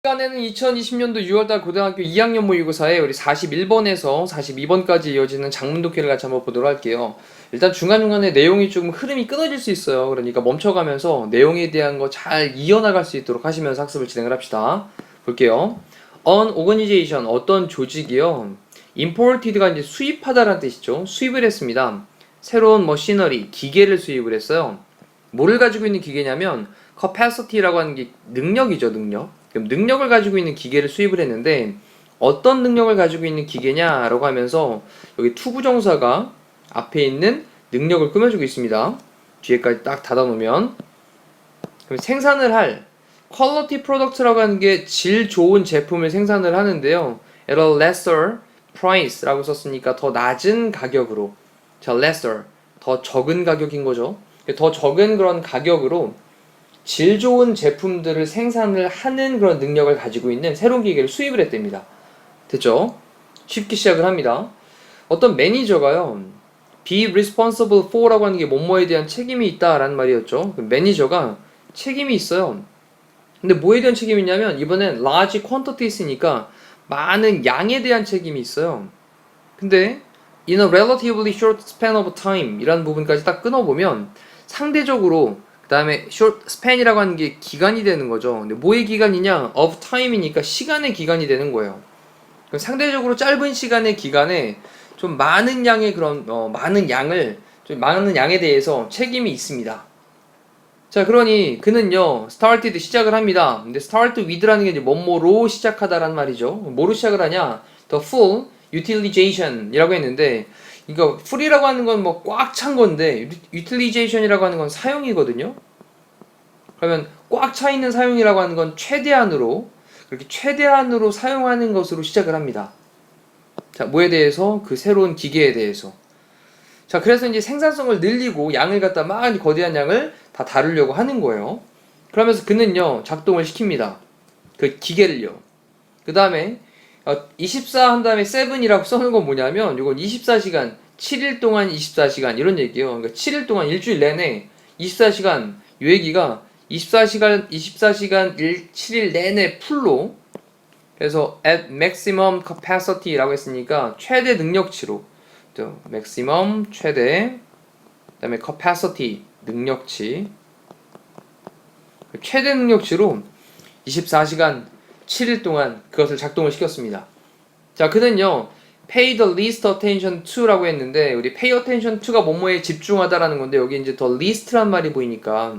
시간에는 2020년도 6월달 고등학교 2학년 모의고사에 우리 41번에서 42번까지 이어지는 장문독해를 같이 한번 보도록 할게요. 일단 중간중간에 내용이 조금 흐름이 끊어질 수 있어요. 그러니까 멈춰가면서 내용에 대한 거 잘 이어나갈 수 있도록 하시면서 학습을 진행을 합시다. 볼게요. An organization, 어떤 조직이요. Imported가 이제 수입하다라는 뜻이죠. 수입을 했습니다. 새로운 머시너리, 기계를 수입을 했어요. 뭐를 가지고 있는 기계냐면 capacity라고 하는 게 능력이죠, 능력. 그럼 능력을 가지고 있는 기계를 수입을 했는데 어떤 능력을 가지고 있는 기계냐라고 하면서 여기 투부정사가 앞에 있는 능력을 꾸며주고 있습니다. 뒤에까지 딱 닫아놓으면 그럼 생산을 할 quality product라고 하는 게 질 좋은 제품을 생산을 하는데요. at a lesser price라고 썼으니까 더 낮은 가격으로. 자, lesser 더 적은 가격인 거죠. 더 적은 그런 가격으로 질 좋은 제품들을 생산을 하는 그런 능력을 가지고 있는 새로운 기계를 수입을 했답니다. 됐죠? 쉽게 시작을 합니다. 어떤 매니저가요, be responsible for라고 하는 게 뭐뭐에 대한 책임이 있다라는 말이었죠. 매니저가 책임이 있어요. 근데 뭐에 대한 책임이 있냐면 이번엔 large quantities니까 많은 양에 대한 책임이 있어요. 근데 in a relatively short span of time 이라는 부분까지 딱 끊어보면 상대적으로 그 다음에 short span이라고 하는 게 기간이 되는 거죠. 근데 뭐의 기간이냐? of time이니까 시간의 기간이 되는 거예요. 그럼 상대적으로 짧은 시간의 기간에 좀 많은 양의 그런 많은 양에 대해서 책임이 있습니다. 자, 그러니 그는요 started 시작을 합니다. 근데 start with라는 게 이제 뭐뭐로 시작하다라는 말이죠. 뭐로 시작을 하냐? the full utilization이라고 했는데 이거 full이라고 하는 건 뭐 꽉 찬 건데 utilization이라고 하는 건 사용이거든요. 그러면 꽉 차 있는 사용이라고 하는 건 최대한으로 그렇게 최대한으로 사용하는 것으로 시작을 합니다. 자, 뭐에 대해서? 그 새로운 기계에 대해서. 자, 그래서 이제 생산성을 늘리고 양을 갖다 막 거대한 양을 다 다루려고 하는 거예요. 그러면서 그는요 작동을 시킵니다. 그 기계를요. 그 다음에 24 한 다음에 7이라고 써는 건 뭐냐면 이건 24시간 7일 동안 24시간 이런 얘기예요. 그러니까 7일 동안 일주일 내내 24시간 요 얘기가 24시간 7일 내내 풀로 그래서 at maximum capacity라고 했으니까 최대 능력치로 또 maximum 최대 그다음에 capacity 능력치 최대 능력치로 24시간 7일 동안 그것을 작동을 시켰습니다. 자, 그는요 pay the least attention to라고 했는데 우리 pay attention to가 뭐뭐에 집중하다라는 건데 여기 이제 the least란 말이 보이니까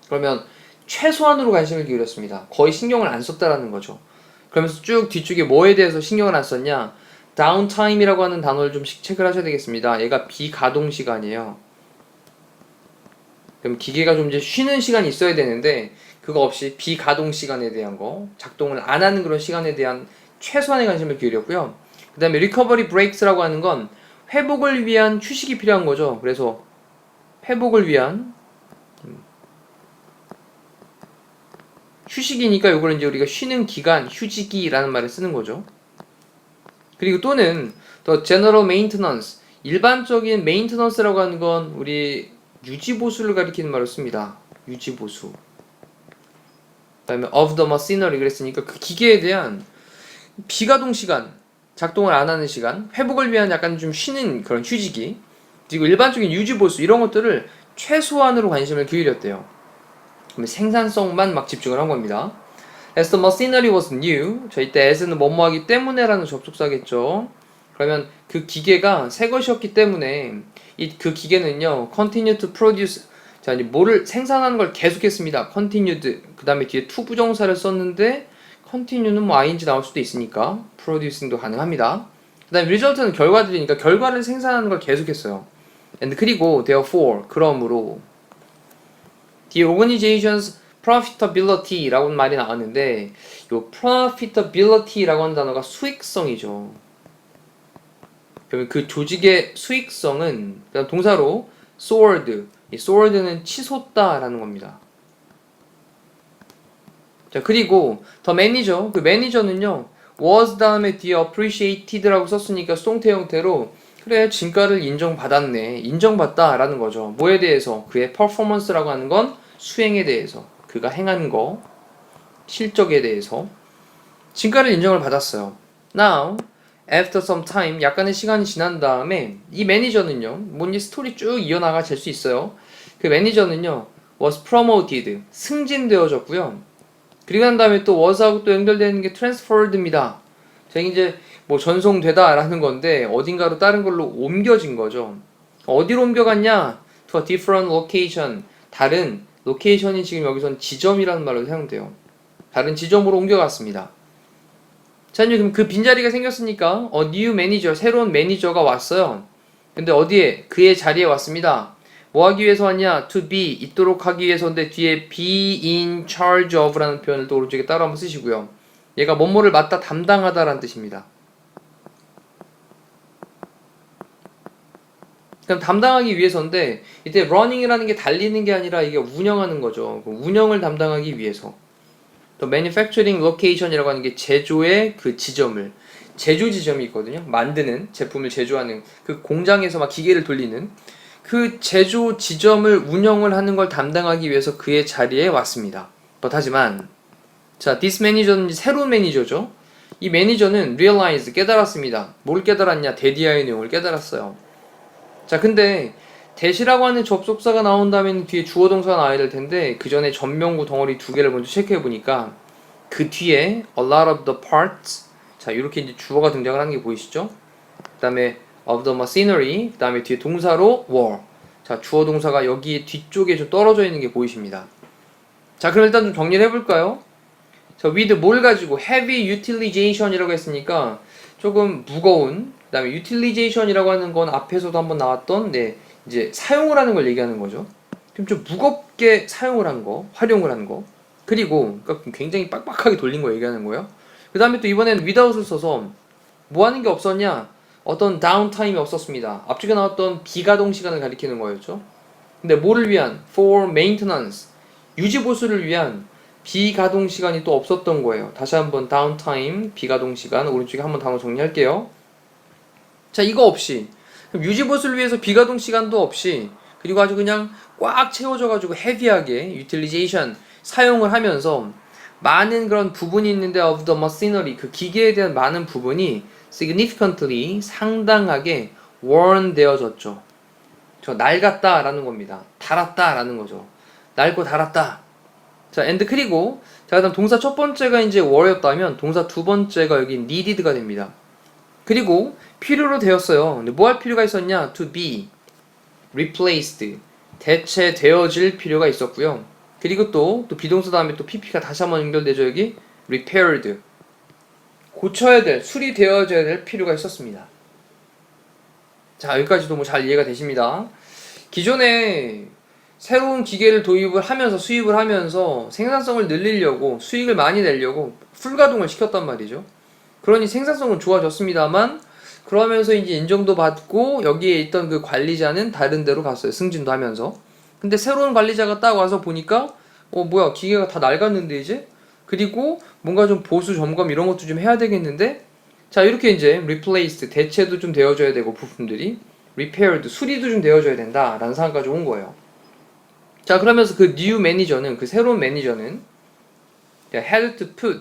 그러면 최소한으로 관심을 기울였습니다. 거의 신경을 안 썼다라는 거죠. 그러면서 쭉 뒤쪽에 뭐에 대해서 신경을 안 썼냐? downtime이라고 하는 단어를 좀 체크를 하셔야 되겠습니다. 얘가 비가동 시간이에요. 그럼 기계가 좀 이제 쉬는 시간이 있어야 되는데 그거 없이 비가동 시간에 대한 거, 작동을 안 하는 그런 시간에 대한 최소한의 관심을 기울였고요. 그 다음에 recovery breaks라고 하는 건 회복을 위한 휴식이 필요한 거죠. 그래서 회복을 위한 휴식이니까 이걸 이제 우리가 쉬는 기간, 휴직이라는 말을 쓰는 거죠. 그리고 또는 the general maintenance, 일반적인 maintenance라고 하는 건 우리 유지보수를 가리키는 말을 씁니다. 유지보수. 그다음에 of the machinery 그랬으니까 그 기계에 대한 비가동 시간, 작동을 안 하는 시간, 회복을 위한 약간 좀 쉬는 그런 휴직이 그리고 일반적인 유지보수 이런 것들을 최소한으로 관심을 기울였대요. 그러면 생산성만 막 집중을 한 겁니다. As the machinery was new, 자 이때 as는 뭐뭐 하기 때문에라는 접속사겠죠. 그러면 그 기계가 새 것이었기 때문에 그 기계는요 continue to produce, 자 이제 뭐를 생산하는 걸 계속했습니다. continued, 그 다음에 뒤에 to 부정사를 썼는데 continue는 뭐 ing 나올 수도 있으니까 producing도 가능합니다. 그 다음에 result는 결과들이니까 결과를 생산하는 걸 계속했어요. and 그리고 therefore 그러므로 The organization's profitability라고 말이 나왔는데 이 profitability라고 하는 단어가 수익성이죠. 그러면 그 조직의 수익성은 동사로 soared, 이 soared는 치솟다라는 겁니다. 자, 그리고 the manager, 그 매니저는요 was 다음에 뒤에 appreciated라고 썼으니까 수동태 형태로 그래, 진가를 인정받았네. 인정받다라는 거죠. 뭐에 대해서? 그의 퍼포먼스라고 하는 건 수행에 대해서. 그가 행한 거, 실적에 대해서. 진가를 인정을 받았어요. Now, after some time, 약간의 시간이 지난 다음에 이 매니저는요, 뭔지 스토리 쭉 이어나가 될 수 있어요. 그 매니저는요, was promoted, 승진되어졌고요. 그리고 난 다음에 또 was하고 또 연결되는 게 transferred입니다. 자, 이제 뭐 전송되다라는 건데 어딘가로 다른 걸로 옮겨진 거죠. 어디로 옮겨갔냐? To a different location. 다른 로케이션이 지금 여기선 지점이라는 말로 사용돼요. 다른 지점으로 옮겨갔습니다. 자, 이제 그럼 그 빈자리가 생겼으니까 new manager, 새로운 매니저가 왔어요. 근데 어디에? 그의 자리에 왔습니다. 뭐 하기 위해서 왔냐? To be, 있도록 하기 위해서인데 뒤에 be in charge of라는 표현을 또 오른쪽에 따로 한번 쓰시고요. 얘가 뭐뭐를 맡다 담당하다라는 뜻입니다. 그럼 담당하기 위해서인데 이때 running이라는 게 달리는 게 아니라 이게 운영하는 거죠. 운영을 담당하기 위해서. 또 manufacturing location이라고 하는 게 제조의 그 지점을, 제조 지점이 있거든요. 만드는 제품을 제조하는 그 공장에서 막 기계를 돌리는 그 제조 지점을 운영을 하는 걸 담당하기 위해서 그의 자리에 왔습니다. 하지만 자, this manager는 새로운 매니저죠. 이 매니저는 realize, 깨달았습니다. 뭘 깨달았냐? 대디아의 내용을 깨달았어요. 자, 근데 대시라고 하는 접속사가 나온 다음에는 뒤에 주어 동사가 나와야 될 텐데 그 전에 전명구 덩어리 두 개를 먼저 체크해 보니까 그 뒤에 a lot of the parts, 자, 이렇게 이제 주어가 등장을 하는 게 보이시죠? 그 다음에 of the machinery, 그 다음에 뒤에 동사로 were. 자, 주어 동사가 여기 뒤쪽에 좀 떨어져 있는 게 보이십니다. 자, 그럼 일단 좀 정리를 해볼까요? 자, with 뭘 가지고 heavy utilization이라고 했으니까 조금 무거운, 그 다음에 utilization이라고 하는 건 앞에서도 한번 나왔던 이제 사용을 하는 걸 얘기하는 거죠. 그럼 좀 무겁게 사용을 한 거, 활용을 한 거, 그리고 그러니까 굉장히 빡빡하게 돌린 거 얘기하는 거예요. 그 다음에 또 이번에는 without을 써서 뭐 하는 게 없었냐? 어떤 다운타임이 없었습니다. 앞쪽에 나왔던 비가동 시간을 가리키는 거였죠. 근데 뭐를 위한? for maintenance, 유지보수를 위한 비가동 시간이 또 없었던 거예요. 다시 한번 다운타임, 비가동 시간, 오른쪽에 한번 단어 정리할게요. 자, 이거 없이 유지보수를 위해서 비가동 시간도 없이 그리고 아주 그냥 꽉 채워져가지고 헤비하게 utilization, 사용을 하면서 많은 그런 부분이 있는데 of the machinery, 그 기계에 대한 많은 부분이 significantly, 상당하게 worn 되어졌죠. 저 낡았다 라는 겁니다. 닳았다 라는 거죠. 낡고 닳았다. 자, and 그리고 자, 그다음 동사 첫 번째가 이제 were였다면 동사 두 번째가 여기 needed가 됩니다. 그리고 필요로 되었어요. 근데 뭐 할 필요가 있었냐? to be replaced, 대체되어질 필요가 있었고요. 그리고 또 비동사 다음에 또 pp가 다시 한번 연결되죠. 여기 repaired, 고쳐야 될, 수리되어져야 될 필요가 있었습니다. 자, 여기까지도 뭐 잘 이해가 되십니다. 기존에 새로운 기계를 도입을 하면서 수입을 하면서 생산성을 늘리려고 수익을 많이 내려고 풀가동을 시켰단 말이죠. 그러니 생산성은 좋아졌습니다만 그러면서 이제 인정도 받고 여기에 있던 그 관리자는 다른 데로 갔어요. 승진도 하면서. 근데 새로운 관리자가 딱 와서 보니까 뭐야, 기계가 다 낡았는데 이제? 그리고 뭔가 좀 보수 점검 이런 것도 좀 해야 되겠는데? 자, 이렇게 이제 replaced, 대체도 좀 되어줘야 되고 부품들이 repaired, 수리도 좀 되어줘야 된다라는 상황까지 온 거예요. 자, 그러면서 그 new manager는, 그 새로운 매니저는 had to put,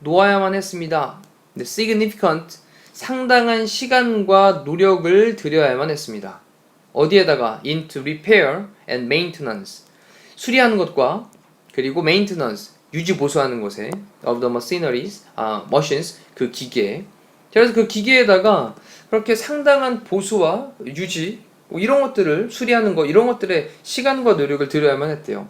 놓아야만 했습니다. significant, 상당한 시간과 노력을 들여야만 했습니다. 어디에다가? into repair and maintenance, 수리하는 것과 그리고 maintenance, 유지 보수하는 것에 of the machineries, machines, 그 기계. 그래서 그 기계에다가 그렇게 상당한 보수와 유지, 이런 것들을 수리하는 거, 이런 것들에 시간과 노력을 들여야만 했대요.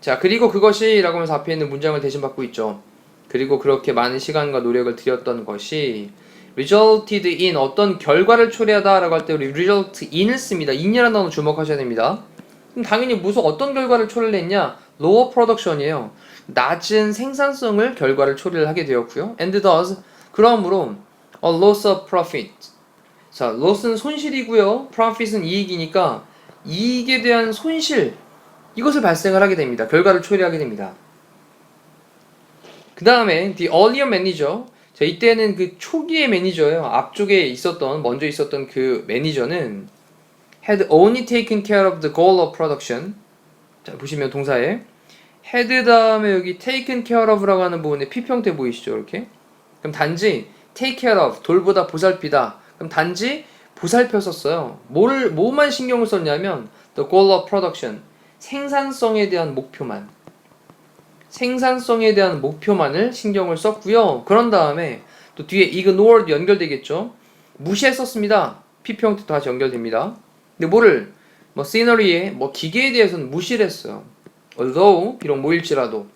자, 그리고 그것이 라고 하면서 앞에 있는 문장을 대신받고 있죠. 그리고 그렇게 많은 시간과 노력을 들였던 것이 resulted in, 어떤 결과를 초래하다 라고 할 때 우리 result in을 씁니다. in이라는 단어 주목하셔야 됩니다. 그럼 당연히 무슨 어떤 결과를 초래를 했냐? lower production이에요. 낮은 생산성을 결과를 초래를 하게 되었고요. and thus, 그러므로 a loss of profit. 자, loss는 손실이고요. profit은 이익이니까 이익에 대한 손실, 이것을 발생을 하게 됩니다. 결과를 초래하게 됩니다. 그 다음에 the earlier manager, 자, 이때는 그 초기의 매니저예요. 앞쪽에 있었던, 먼저 있었던 그 매니저는 had only taken care of the goal of production. 자, 보시면 동사에 had 다음에 여기 taken care of라고 하는 부분에 P형태 보이시죠? 이렇게. 그럼 단지 take care of, 돌보다 보살피다. 그럼 단지 보살펴 썼어요. 뭐만 신경을 썼냐면 the goal of production, 생산성에 대한 목표만. 생산성에 대한 목표만을 신경을 썼고요. 그런 다음에 또 뒤에 ignored 연결되겠죠. 무시했었습니다. P형태 다시 연결됩니다. 근데 뭐를 scenery에 기계에 대해서는 무시를 했어요. although 비록 뭐일지라도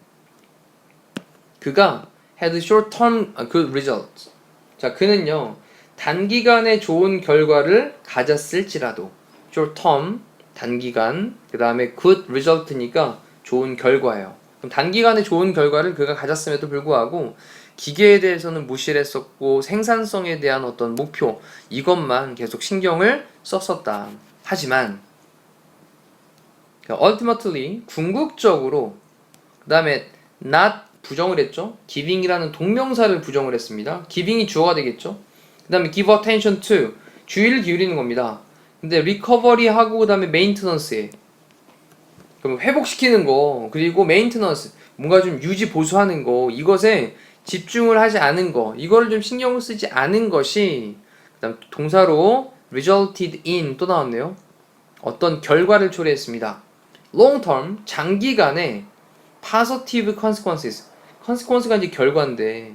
그가 had short-term good results. 자, 그는요 단기간에 좋은 결과를 가졌을지라도 short-term 단기간 그 다음에 good result니까 좋은 결과예요. 그럼 단기간에 좋은 결과를 그가 가졌음에도 불구하고 기계에 대해서는 무시를 했었고 생산성에 대한 어떤 목표 이것만 계속 신경을 썼었다. 하지만 ultimately 궁극적으로 그 다음에 not 부정을 했죠. giving이라는 동명사를 부정을 했습니다. giving이 주어가 되겠죠. 그 다음에 give attention to 주의를 기울이는 겁니다. 근데 recovery 하고 그 다음에 maintenance에 그럼 회복시키는 거 그리고 maintenance 뭔가 좀 유지 보수하는 거 이것에 집중을 하지 않은 거 이거를 좀 신경을 쓰지 않은 것이 그 다음 동사로 resulted in 또 나왔네요. 어떤 결과를 초래했습니다. long term 장기간의 positive consequences consequence가 이제 결과인데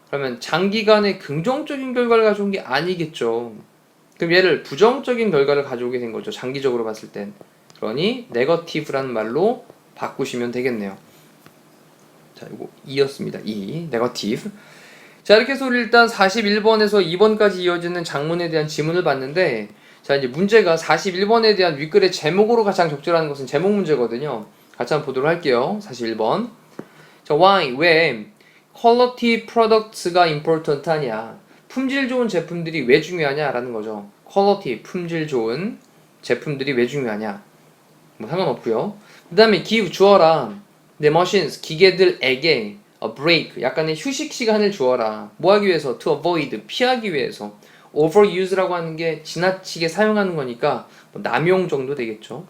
그러면 장기간의 긍정적인 결과를 가져온 게 아니겠죠. 그럼 얘를 부정적인 결과를 가져오게 된 거죠. 장기적으로 봤을 땐. 그러니 negative라는 말로 바꾸시면 되겠네요. 자, 이거 2였습니다. 2, negative. 자, 이렇게 해서 우리 일단 41번에서 2번까지 이어지는 장문에 대한 지문을 봤는데 자, 이제 문제가 41번에 대한 윗글의 제목으로 가장 적절한 것은 제목 문제거든요. 같이 한번 보도록 할게요. 41번. 자, why, 왜 quality products가 important 하냐? 품질 좋은 제품들이 왜 중요하냐라는 거죠. quality, 품질 좋은 제품들이 왜 중요하냐? 뭐 상관없고요. 그 다음에 give, 주어라. the machines, 기계들에게 a break, 약간의 휴식 시간을 주어라. 뭐 하기 위해서? to avoid, 피하기 위해서. overuse라고 하는 게 지나치게 사용하는 거니까 뭐 남용 정도 되겠죠.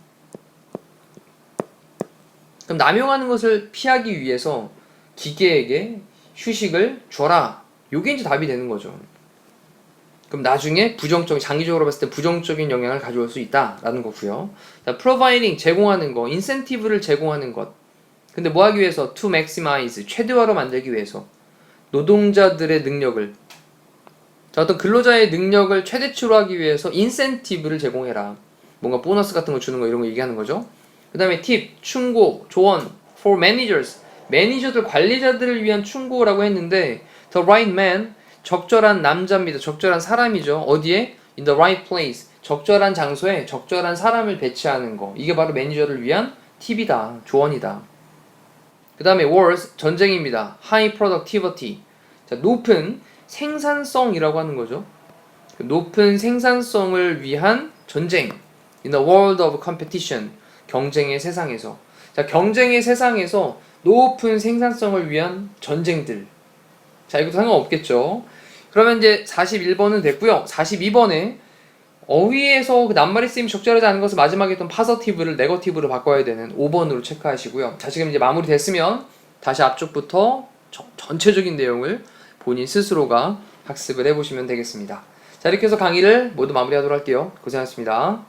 그럼 남용하는 것을 피하기 위해서 기계에게 휴식을 줘라. 요게 이제 답이 되는 거죠. 그럼 나중에 부정적인, 장기적으로 봤을 때 부정적인 영향을 가져올 수 있다라는 거고요. 자, providing, 제공하는 거, incentive를 제공하는 것. 근데 뭐 하기 위해서? to maximize, 최대화로 만들기 위해서. 노동자들의 능력을. 자, 어떤 근로자의 능력을 최대치로 하기 위해서 incentive를 제공해라. 뭔가 보너스 같은 거 주는 거 이런 거 얘기하는 거죠. 그 다음에 팁, 충고, 조언, for managers, 매니저들, 관리자들을 위한 충고라고 했는데 the right man, 적절한 남자입니다. 적절한 사람이죠. 어디에? in the right place, 적절한 장소에 적절한 사람을 배치하는 거. 이게 바로 매니저를 위한 팁이다. 조언이다. 그 다음에 wars, 전쟁입니다. high productivity, 자, 높은 생산성이라고 하는 거죠. 높은 생산성을 위한 전쟁. in the world of competition, 경쟁의 세상에서. 자, 경쟁의 세상에서 높은 생산성을 위한 전쟁들. 자, 이것도 상관없겠죠. 그러면 이제 41번은 됐고요. 42번에 어휘에서 그 낱말이 쓰임이 적절하지 않은 것을 마지막에 했던 positive를 negative로 바꿔야 되는 5번으로 체크하시고요. 자, 지금 이제 마무리 됐으면 다시 앞쪽부터 전체적인 내용을 본인 스스로가 학습을 해보시면 되겠습니다. 자, 이렇게 해서 강의를 모두 마무리하도록 할게요. 고생하셨습니다.